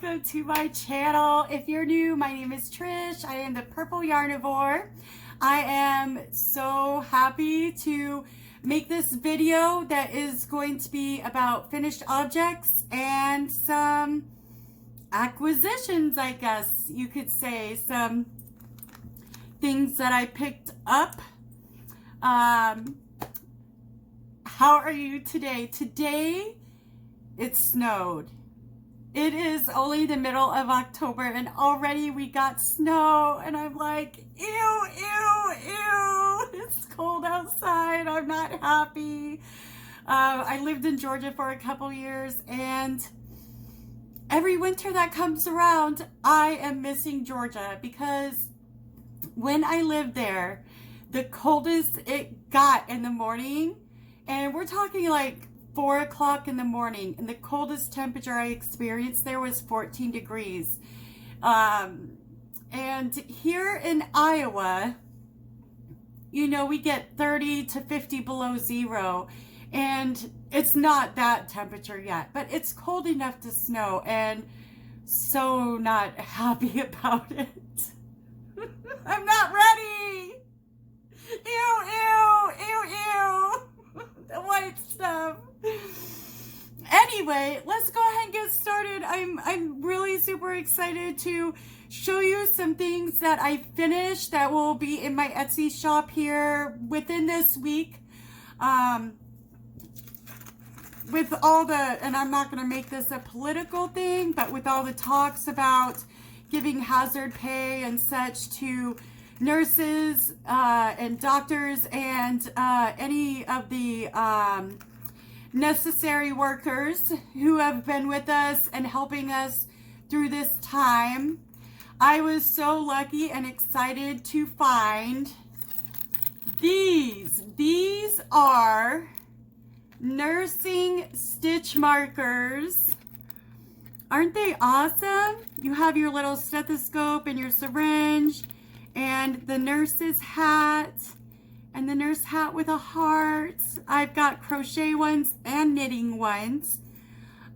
welcome to my channel. If you're new, my name is Trish. I am the Purple Yarnivore. I am so happy to make this video that is going to be about finished objects and some acquisitions, I guess you could say. Some things that I picked up. How are you today? Today, it snowed. It is only the middle of October and already we got snow and I'm like, ew, ew, ew. It's cold outside. I'm not happy. I lived in Georgia for a couple years and every winter that comes around, I am missing Georgia because when I lived there, the coldest it got in the morning, and we're talking like 4 o'clock in the morning, and the coldest temperature I experienced there was 14 degrees. And here in Iowa, you know, we get 30 to 50 below zero, and it's not that temperature yet, but it's cold enough to snow, and so not happy about it. I'm not ready. Ew, ew, ew, ew. The white stuff. Anyway, let's go ahead and get started. I'm really super excited to show you some things that I finished that will be in my Etsy shop here within this week. With all the, and I'm not going to make this a political thing, but with all the talks about giving hazard pay and such to nurses and doctors and any of the necessary workers who have been with us and helping us through this time. I was so lucky and excited to find these. These are nursing stitch markers. Aren't they awesome? You have your little stethoscope and your syringe and the nurse's hat and the nurse hat with a heart. I've got crochet ones and knitting ones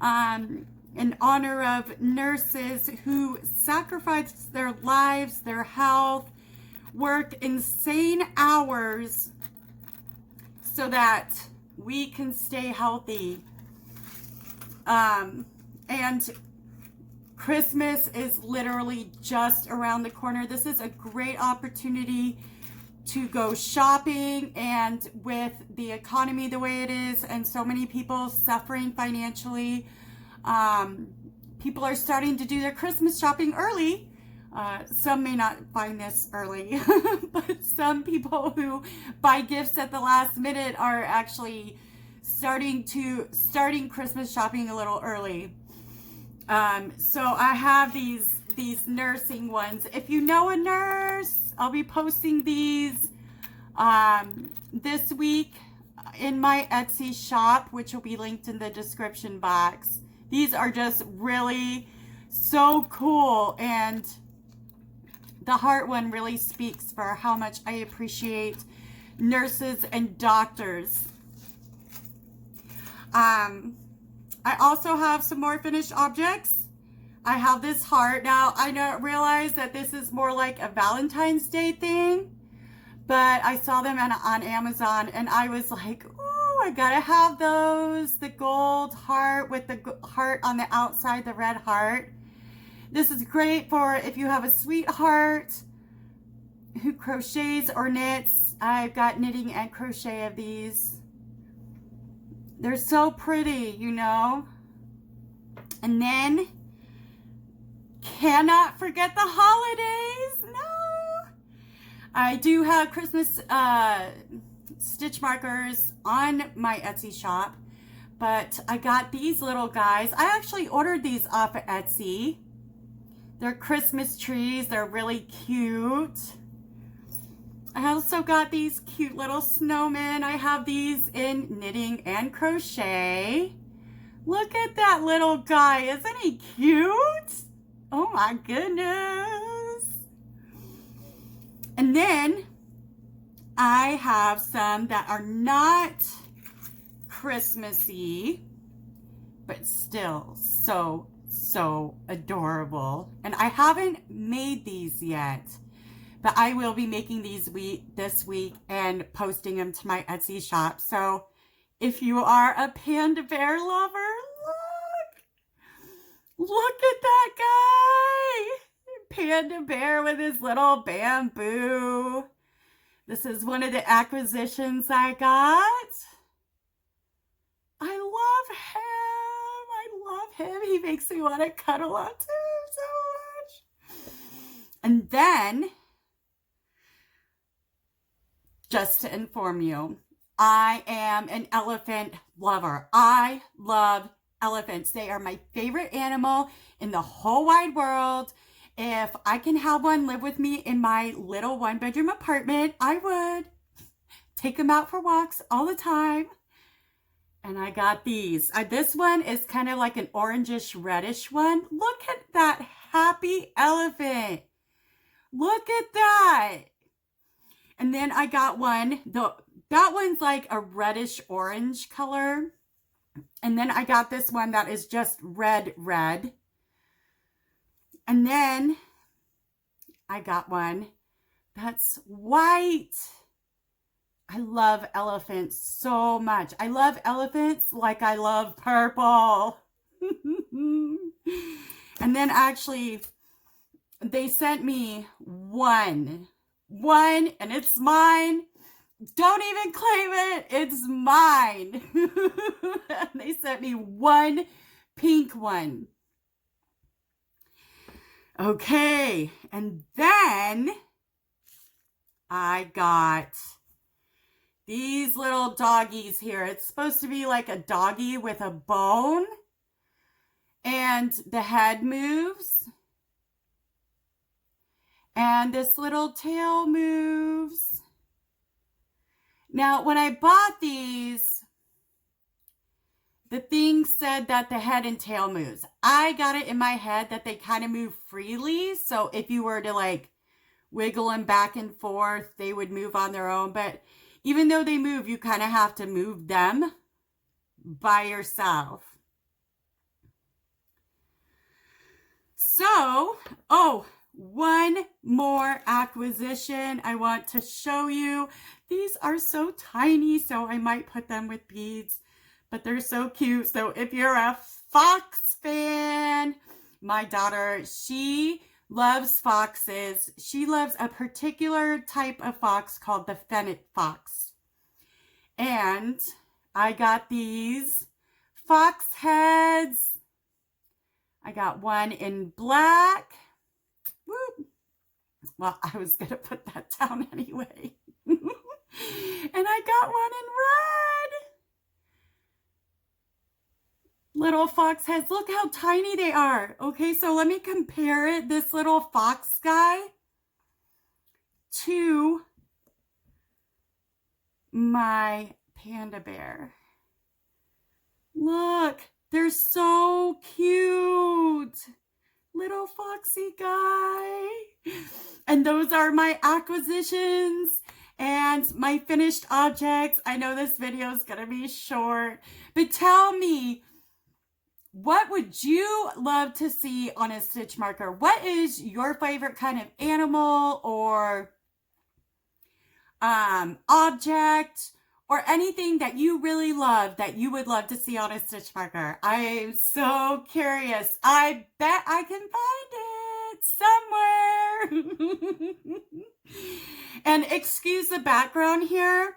in honor of nurses who sacrifice their lives, their health, work insane hours so that we can stay healthy. And Christmas is literally just around the corner. This is a great opportunity to go shopping, and with the economy the way it is and so many people suffering financially, people are starting to do their Christmas shopping early. Some may not find this early, but some people who buy gifts at the last minute are actually starting Christmas shopping a little early. So I have these nursing ones. If you know a nurse, I'll be posting these this week in my Etsy shop, which will be linked in the description box. These are just really so cool, and the heart one really speaks for how much I appreciate nurses and doctors. I also have some more finished objects. I have this heart. Now, I don't realize that this is more like a Valentine's Day thing, but I saw them on Amazon and I was like, ooh, I gotta have those. The gold heart with the heart on the outside, the red heart. This is great for if you have a sweetheart who crochets or knits. I've got knitting and crochet of these. They're so pretty, you know. And then, cannot forget the holidays. No. I do have Christmas stitch markers on my Etsy shop, but I got these little guys. I actually ordered these off of Etsy. They're Christmas trees. They're really cute. I also got these cute little snowmen. I have these in knitting and crochet. Look at that little guy. Isn't he cute? Oh my goodness. And then I have some that are not Christmassy, but still so so adorable. And I haven't made these yet, but I will be making these this week and posting them to my Etsy shop. So if you are a panda bear lover, look at that guy. Panda bear with his little bamboo. This is one of the acquisitions I got. I love him. I love him. He makes me want to cuddle up to him so much. And then, just to inform you, I am an elephant lover. I love elephants. They are my favorite animal in the whole wide world. If I can have one live with me in my little one-bedroom apartment, I would. Take them out for walks all the time. And I got these. This one is kind of like an orangish reddish one. Look at that happy elephant. Look at that. And then I got one. That one's like a reddish orange color. And then I got this one that is just red. And then I got one that's white. I love elephants so much. I love elephants like I love purple. And then actually, they sent me one, and it's mine. Don't even claim it. It's mine. And they sent me one pink one. Okay, and then I got these little doggies here. It's supposed to be like a doggy with a bone, and the head moves, and this little tail moves. Now, when I bought these, the thing said that the head and tail moves. I got it in my head that they kind of move freely. So if you were to like wiggle them back and forth, they would move on their own. But even though they move, you kind of have to move them by yourself. So, one more acquisition I want to show you. These are so tiny, so I might put them with beads. But they're so cute. So if you're a fox fan, my daughter, she loves foxes. She loves a particular type of fox called the fennec fox. And I got these fox heads. I got one in black. Woo. Well, I was going to put that down anyway. And I got one in red. Little fox heads. Look how tiny they are. Okay, so let me compare it, this little fox guy, to my panda bear. Look, they're so cute. Little foxy guy. And those are my acquisitions and my finished objects. I know this video is going to be short, but tell me, what would you love to see on a stitch marker? What is your favorite kind of animal or object or anything that you really love that you would love to see on a stitch marker? I am so curious. I bet I can find it somewhere. And excuse the background here.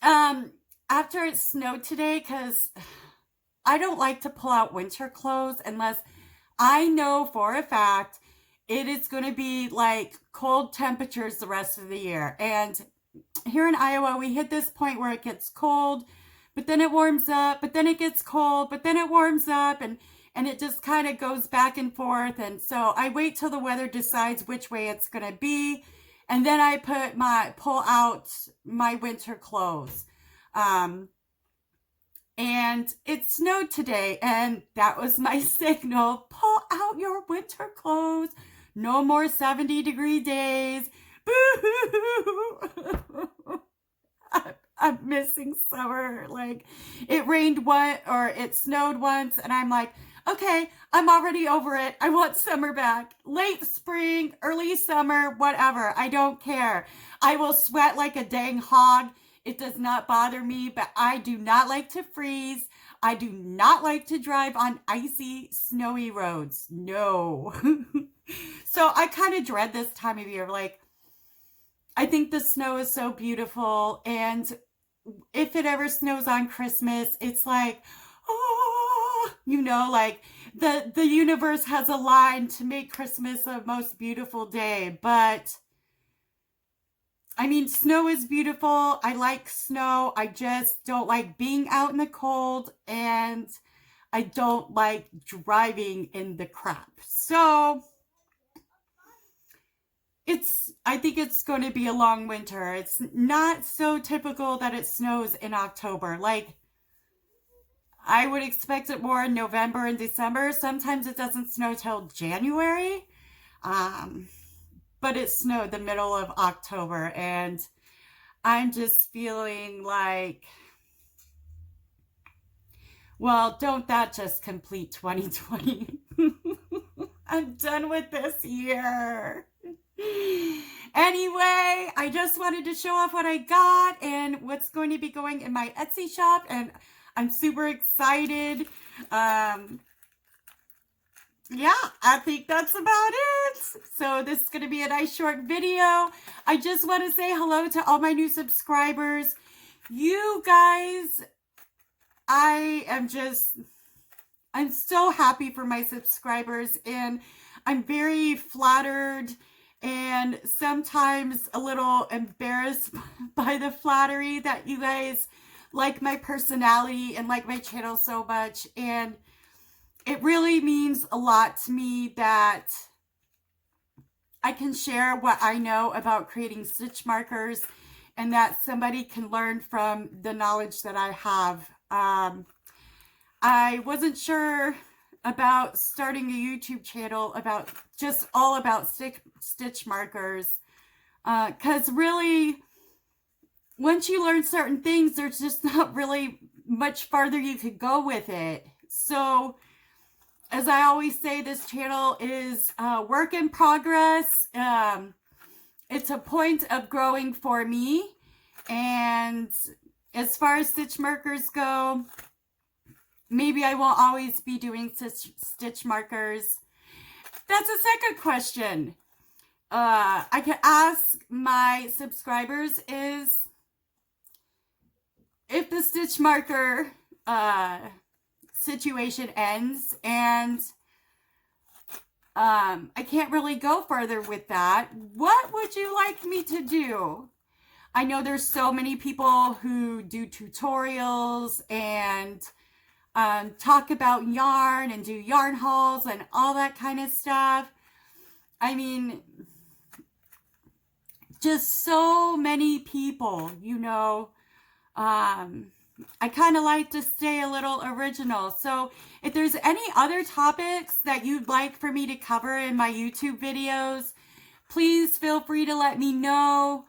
After it snowed today, because I don't like to pull out winter clothes unless I know for a fact it is going to be like cold temperatures the rest of the year. And here in Iowa, we hit this point where it gets cold, but then it warms up, but then it gets cold, but then it warms up, and it just kind of goes back and forth. And so I wait till the weather decides which way it's going to be, and then I pull out my winter clothes. And it snowed today, and that was my signal. Pull out your winter clothes. No more 70-degree days. Boo-hoo-hoo. I'm missing summer. Like, it rained it snowed once, and I'm like, okay, I'm already over it. I want summer back. Late spring, early summer, whatever. I don't care. I will sweat like a dang hog. It does not bother me, but I do not like to freeze. I do not like to drive on icy, snowy roads. No. So I kind of dread this time of year. Like, I think the snow is so beautiful. And if it ever snows on Christmas, it's like, oh, like the universe has aligned to make Christmas a most beautiful day. But I mean, snow is beautiful. I like snow. I just don't like being out in the cold, and I don't like driving in the crap. So I think it's going to be a long winter. It's not so typical that it snows in October. Like, I would expect it more in November and December. Sometimes it doesn't snow till January. But it snowed the middle of October, and I'm just feeling like, well, don't that just complete 2020? I'm done with this year. Anyway, I just wanted to show off what I got and what's going to be going in my Etsy shop, and I'm super excited. Yeah, I think that's about it. So this is going to be a nice short video. I just want to say hello to all my new subscribers. You guys, I'm so happy for my subscribers, and I'm very flattered and sometimes a little embarrassed by the flattery that you guys like my personality and like my channel so much. And it really means a lot to me that I can share what I know about creating stitch markers, and that somebody can learn from the knowledge that I have. I wasn't sure about starting a YouTube channel about all about stitch markers, because really, once you learn certain things, there's just not really much farther you could go with it. So, as I always say, this channel is a work in progress. It's a point of growing for me. And as far as stitch markers go, maybe I won't always be doing stitch markers. That's a second question I can ask my subscribers is, if the stitch marker situation ends and I can't really go further with that, what would you like me to do? I know there's so many people who do tutorials and talk about yarn and do yarn hauls and all that kind of stuff. I mean, just so many people, I kind of like to stay a little original. So if there's any other topics that you'd like for me to cover in my YouTube videos, please feel free to let me know.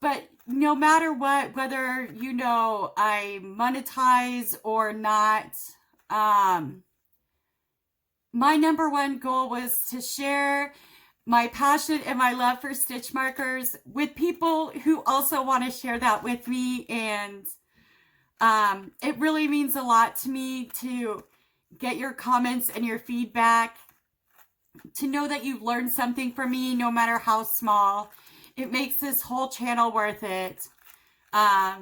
But no matter what, whether, I monetize or not, my number one goal was to share my passion and my love for stitch markers with people who also want to share that with me. And it really means a lot to me to get your comments and your feedback, to know that you've learned something from me, no matter how small. It makes this whole channel worth it. I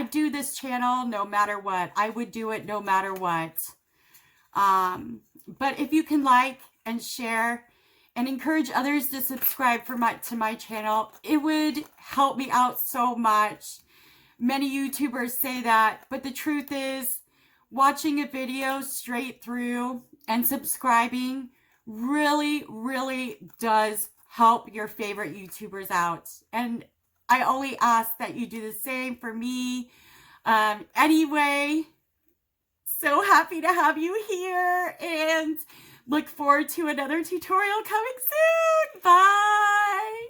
do this channel no matter what. I would do it no matter what. But if you can like and share and encourage others to subscribe to my channel, it would help me out so much. Many YouTubers say that, but the truth is, watching a video straight through and subscribing really, really does help your favorite YouTubers out. And I only ask that you do the same for me. Anyway, so happy to have you here, and look forward to another tutorial coming soon. Bye!